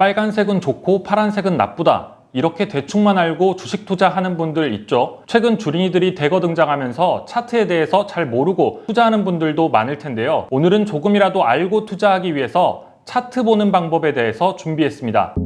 빨간색은 좋고 파란색은 나쁘다, 이렇게 대충만 알고 주식 투자하는 분들 있죠. 최근 주린이들이 대거 등장하면서 차트에 대해서 잘 모르고 투자하는 분들도 많을 텐데요. 오늘은 조금이라도 알고 투자하기 위해서 차트 보는 방법에 대해서 준비했습니다.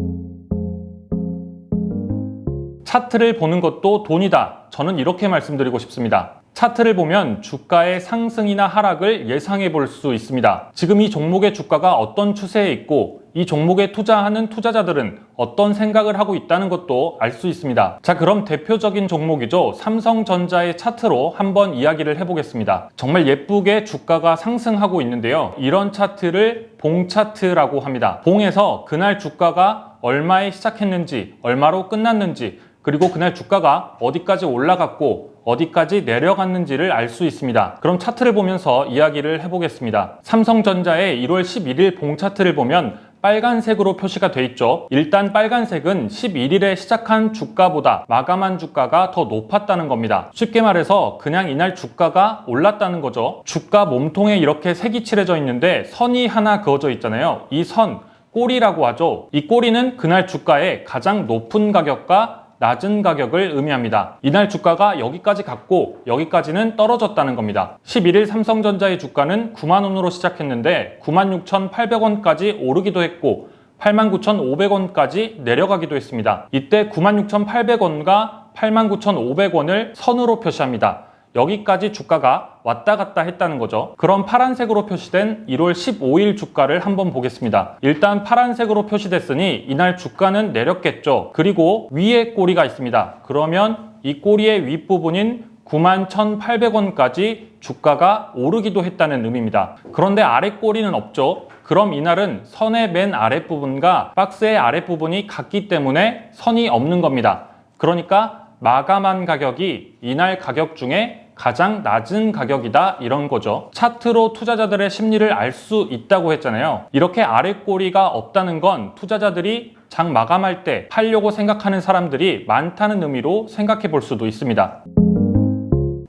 차트를 보는 것도 돈이다. 저는 이렇게 말씀드리고 싶습니다. 차트를 보면 주가의 상승이나 하락을 예상해 볼 수 있습니다. 지금 이 종목의 주가가 어떤 추세에 있고 이 종목에 투자하는 투자자들은 어떤 생각을 하고 있다는 것도 알 수 있습니다. 자, 그럼 대표적인 종목이죠. 삼성전자의 차트로 한번 이야기를 해보겠습니다. 정말 예쁘게 주가가 상승하고 있는데요. 이런 차트를 봉 차트라고 합니다. 봉에서 그날 주가가 얼마에 시작했는지, 얼마로 끝났는지, 그리고 그날 주가가 어디까지 올라갔고 어디까지 내려갔는지를 알 수 있습니다. 그럼 차트를 보면서 이야기를 해보겠습니다. 삼성전자의 1월 11일 봉 차트를 보면 빨간색으로 표시가 돼 있죠. 일단 빨간색은 11일에 시작한 주가보다 마감한 주가가 더 높았다는 겁니다. 쉽게 말해서 그냥 이날 주가가 올랐다는 거죠. 주가 몸통에 이렇게 색이 칠해져 있는데 선이 하나 그어져 있잖아요. 이 선, 꼬리라고 하죠. 이 꼬리는 그날 주가의 가장 높은 가격과 낮은 가격을 의미합니다. 이날 주가가 여기까지 갔고 여기까지는 떨어졌다는 겁니다. 11일 삼성전자의 주가는 90,000원으로 시작했는데 96,800원까지 오르기도 했고 89,500원까지 내려가기도 했습니다. 이때 96,800원과 89,500원을 선으로 표시합니다. 여기까지 주가가 왔다 갔다 했다는 거죠. 그럼 파란색으로 표시된 1월 15일 주가를 한번 보겠습니다. 일단 파란색으로 표시됐으니 이날 주가는 내렸겠죠. 그리고 위에 꼬리가 있습니다. 그러면 이 꼬리의 윗부분인 91,800원까지 주가가 오르기도 했다는 의미입니다. 그런데 아래 꼬리는 없죠. 그럼 이날은 선의 맨 아랫부분과 박스의 아랫부분이 같기 때문에 선이 없는 겁니다. 그러니까 마감한 가격이 이날 가격 중에 가장 낮은 가격이다, 이런 거죠. 차트로 투자자들의 심리를 알 수 있다고 했잖아요. 이렇게 아래 꼬리가 없다는 건 투자자들이 장 마감할 때 팔려고 생각하는 사람들이 많다는 의미로 생각해 볼 수도 있습니다.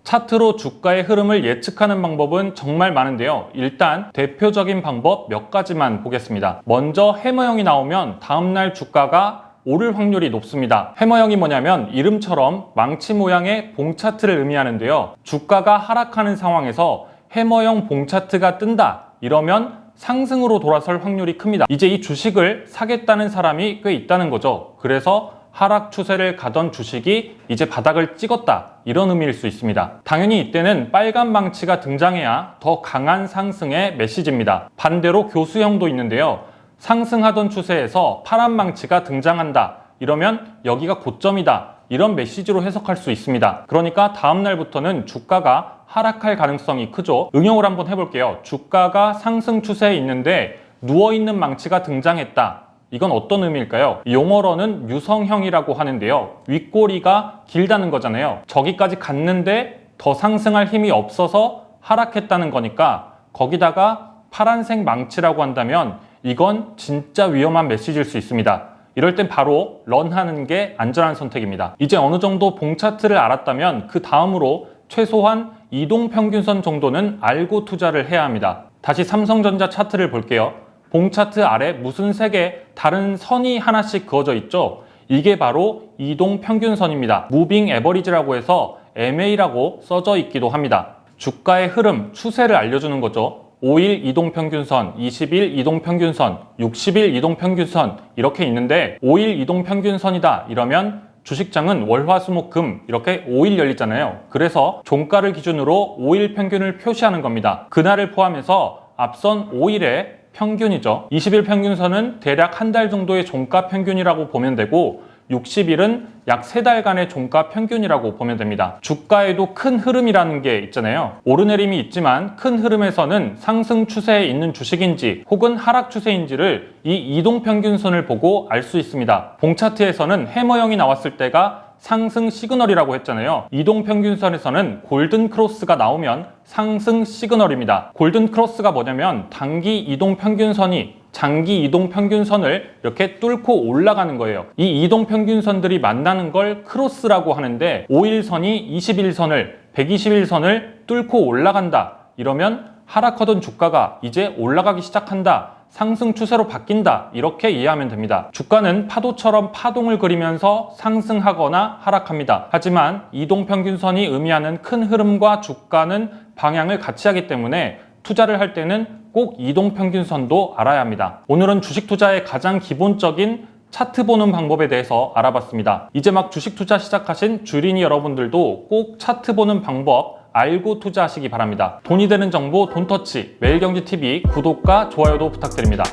차트로 주가의 흐름을 예측하는 방법은 정말 많은데요. 일단 대표적인 방법 몇 가지만 보겠습니다. 먼저 해머형이 나오면 다음날 주가가 오를 확률이 높습니다. 해머형이 뭐냐면 이름처럼 망치 모양의 봉 차트를 의미하는데요. 주가가 하락하는 상황에서 해머형 봉 차트가 뜬다, 이러면 상승으로 돌아설 확률이 큽니다. 이제 이 주식을 사겠다는 사람이 꽤 있다는 거죠. 그래서 하락 추세를 가던 주식이 이제 바닥을 찍었다, 이런 의미일 수 있습니다. 당연히 이때는 빨간 망치가 등장해야 더 강한 상승의 메시지입니다. 반대로 교수형도 있는데요. 상승하던 추세에서 파란 망치가 등장한다, 이러면 여기가 고점이다, 이런 메시지로 해석할 수 있습니다. 그러니까 다음 날부터는 주가가 하락할 가능성이 크죠. 응용을 한번 해볼게요. 주가가 상승 추세에 있는데 누워있는 망치가 등장했다. 이건 어떤 의미일까요? 용어로는 유성형이라고 하는데요. 윗꼬리가 길다는 거잖아요. 저기까지 갔는데 더 상승할 힘이 없어서 하락했다는 거니까 거기다가 파란색 망치라고 한다면 이건 진짜 위험한 메시지일 수 있습니다. 이럴 땐 바로 런하는 게 안전한 선택입니다. 이제 어느 정도 봉 차트를 알았다면 그 다음으로 최소한 이동평균선 정도는 알고 투자를 해야 합니다. 다시 삼성전자 차트를 볼게요. 봉 차트 아래 무슨 색의 다른 선이 하나씩 그어져 있죠? 이게 바로 이동평균선입니다. 무빙 에버리지라고 해서 MA라고 써져 있기도 합니다. 주가의 흐름, 추세를 알려주는 거죠. 5일 이동평균선, 20일 이동평균선, 60일 이동평균선 이렇게 있는데 5일 이동평균선이다 이러면 주식장은 월, 화, 수, 목, 금 이렇게 5일 열리잖아요. 그래서 종가를 기준으로 5일 평균을 표시하는 겁니다. 그날을 포함해서 앞선 5일의 평균이죠. 20일 평균선은 대략 한 달 정도의 종가 평균이라고 보면 되고 60일은 약 3달간의 종가 평균이라고 보면 됩니다. 주가에도 큰 흐름이라는 게 있잖아요. 오르내림이 있지만 큰 흐름에서는 상승 추세에 있는 주식인지 혹은 하락 추세인지를 이 이동평균선을 보고 알 수 있습니다. 봉 차트에서는 해머형이 나왔을 때가 상승 시그널이라고 했잖아요. 이동평균선에서는 골든 크로스가 나오면 상승 시그널입니다. 골든 크로스가 뭐냐면 단기 이동평균선이 장기 이동평균선을 이렇게 뚫고 올라가는 거예요. 이 이동평균선들이 만나는 걸 크로스라고 하는데 5일선이 21선을 120일선을 뚫고 올라간다, 이러면 하락하던 주가가 이제 올라가기 시작한다, 상승 추세로 바뀐다, 이렇게 이해하면 됩니다. 주가는 파도처럼 파동을 그리면서 상승하거나 하락합니다. 하지만 이동평균선이 의미하는 큰 흐름과 주가는 방향을 같이 하기 때문에 투자를 할 때는 꼭 이동평균선도 알아야 합니다. 오늘은 주식 투자의 가장 기본적인 차트 보는 방법에 대해서 알아봤습니다. 이제 막 주식 투자 시작하신 주린이 여러분들도 꼭 차트 보는 방법 알고 투자하시기 바랍니다. 돈이 되는 정보 돈터치 매일경제TV 구독과 좋아요도 부탁드립니다.